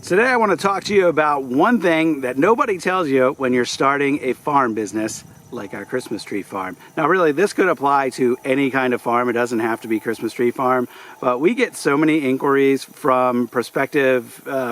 Today I want to talk to you about one thing that nobody tells you when you're starting a farm business like our Christmas tree farm. Now really this could apply to any kind of farm. It doesn't have to be Christmas tree farm, but we get so many inquiries from prospective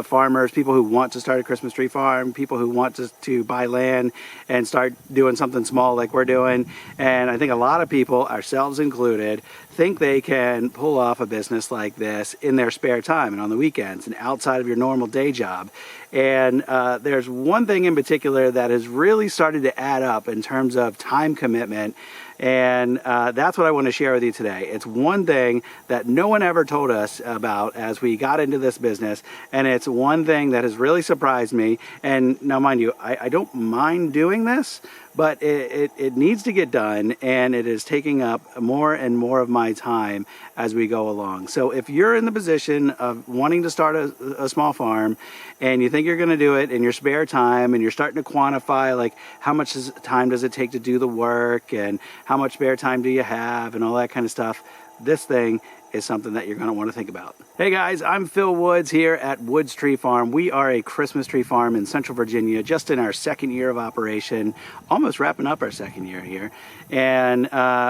farmers, people who want to start a Christmas tree farm, people who want to buy land and start doing something small like we're doing. And I think a lot of people, ourselves included, think they can pull off a business like this in their spare time and on the weekends and outside of your normal day job. And there's one thing in particular that has really started to add up in terms of time commitment, and that's what I want to share with you today. It's one thing that no one ever told us about as we got into this business, and it's one thing that has really surprised me. And now mind you, I don't mind doing this, but it needs to get done, and it is taking up more and more of my time as we go along. So if you're in the position of wanting to start a small farm and you think you're going to do it in your spare time, and you're starting to quantify like how much time does it take to do the work and how much spare time do you have and all that kind of stuff, this thing is something that you're going to want to think about. Hey guys, I'm Phil Woods here at Woods Tree Farm. We are a Christmas tree farm in Central Virginia, just in our second year of operation, almost wrapping up our second year here. And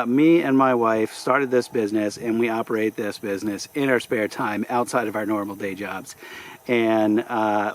me and my wife started this business, and we operate this business in our spare time outside of our normal day jobs. And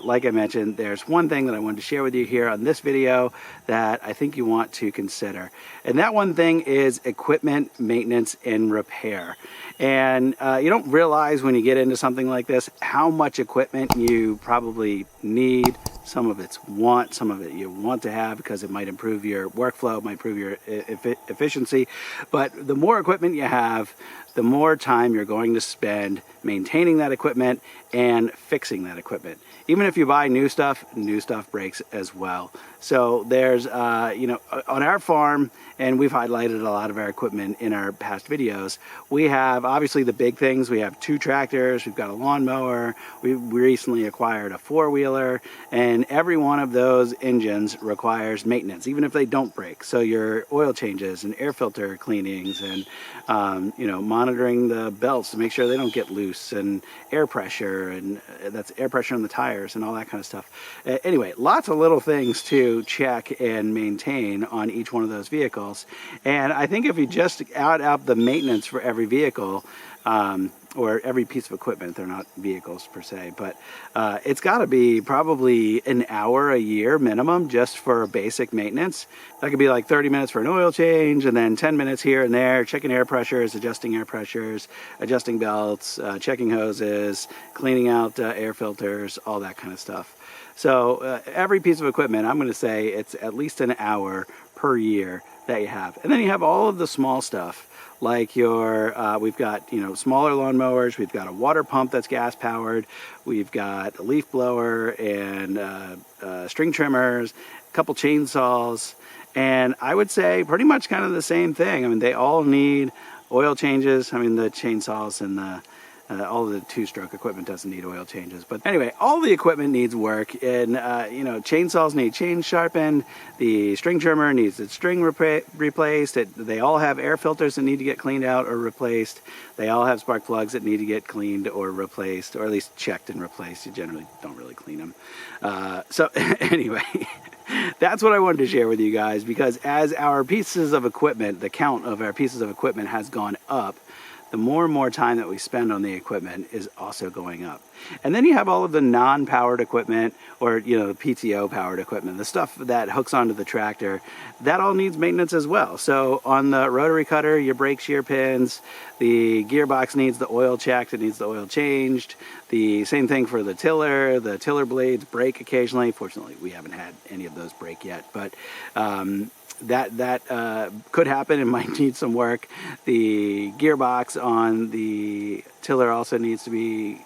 like I mentioned, there's one thing that I wanted to share with you here on this video that I think you want to consider. And that one thing is equipment maintenance and repair. And you don't realize when you get into something like this how much equipment you probably need. Some of it's want, some of it you want to have because it might improve your workflow, it might improve your efficiency. But the more equipment you have, the more time you're going to spend maintaining that equipment and fixing that equipment. Even if you buy new stuff breaks as well. So there's, you know, on our farm, and we've highlighted a lot of our equipment in our past videos, we have obviously the big things. We have 2 tractors, we've got a lawnmower, we recently acquired a 4-wheeler, and every one of those engines requires maintenance, even if they don't break. So your oil changes and air filter cleanings and, you know, monitoring the belts to make sure they don't get loose, and air pressure, and that's air pressure on the tires and all that kind of stuff. Anyway, lots of little things to check and maintain on each one of those vehicles. And I think if you just add up the maintenance for every vehicle, or every piece of equipment, they're not vehicles per se, but it's got to be probably an hour a year minimum just for basic maintenance. That could be like 30 minutes for an oil change, and then 10 minutes here and there, checking air pressures, adjusting air pressures, adjusting belts, checking hoses, cleaning out air filters, all that kind of stuff. So every piece of equipment, I'm going to say it's at least an hour per year that you have. And then you have all of the small stuff, like your, we've got, you know, smaller lawnmowers, we've got a water pump that's gas powered, we've got a leaf blower and string trimmers, a couple chainsaws, and I would say pretty much kind of the same thing. I mean, they all need oil changes. I mean, the chainsaws and the all the 2-stroke equipment doesn't need oil changes, but anyway, all the equipment needs work. And you know, chainsaws need chains sharpened, the string trimmer needs its string replaced, they all have air filters that need to get cleaned out or replaced, they all have spark plugs that need to get cleaned or replaced, or at least checked and replaced. You generally don't really clean them. So anyway, that's what I wanted to share with you guys, because as our pieces of equipment, the count of our pieces of equipment has gone up, the more and more time that we spend on the equipment is also going up. And then you have all of the non-powered equipment, or, you know, the PTO powered equipment, the stuff that hooks onto the tractor, that all needs maintenance as well. So on the rotary cutter, your brake shear pins, the gearbox needs the oil checked, it needs the oil changed. The same thing for the tiller blades break occasionally. Fortunately, we haven't had any of those break yet, but that could happen and might need some work. The gearbox on the tiller also needs to be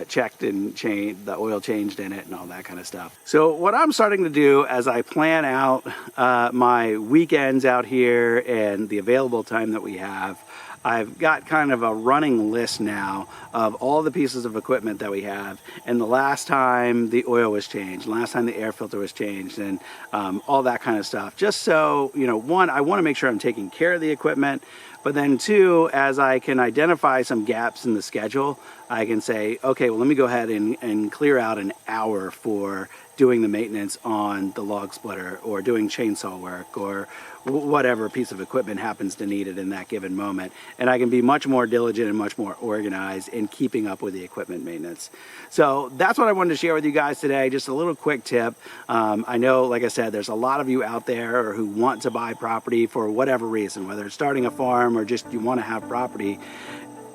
checked and changed, the oil changed in it and all that kind of stuff. So what I'm starting to do as I plan out my weekends out here and the available time that we have, I've got kind of a running list now of all the pieces of equipment that we have, and the last time the oil was changed, last time the air filter was changed, and all that kind of stuff. Just so, you know, one, I want to make sure I'm taking care of the equipment, but then two, as I can identify some gaps in the schedule, I can say, okay, well, let me go ahead and clear out an hour for doing the maintenance on the log splitter, or doing chainsaw work, or whatever piece of equipment happens to need it in that given moment. And I can be much more diligent and much more organized in keeping up with the equipment maintenance. So that's what I wanted to share with you guys today. Just a little quick tip. I know, like I said, there's a lot of you out there who want to buy property for whatever reason, whether it's starting a farm or just you want to have property.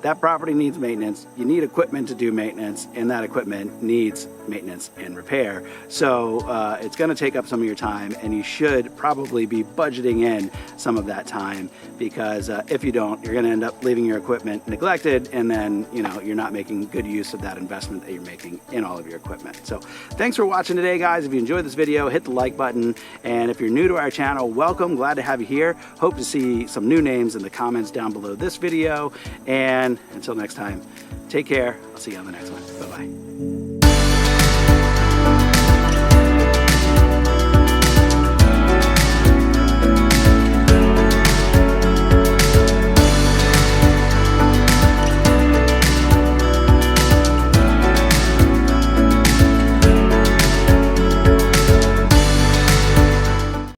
That property needs maintenance. You need equipment to do maintenance, and that equipment needs maintenance and repair. So it's going to take up some of your time, and you should probably be budgeting in some of that time, because if you don't, you're going to end up leaving your equipment neglected, and then you're not making good use of that investment that you're making in all of your equipment. So thanks for watching today, guys. If you enjoyed this video, hit the like button, and if you're new to our channel, welcome. Glad to have you here. Hope to see some new names in the comments down below this video, and until next time, take care. I'll see you on the next one. Bye-bye.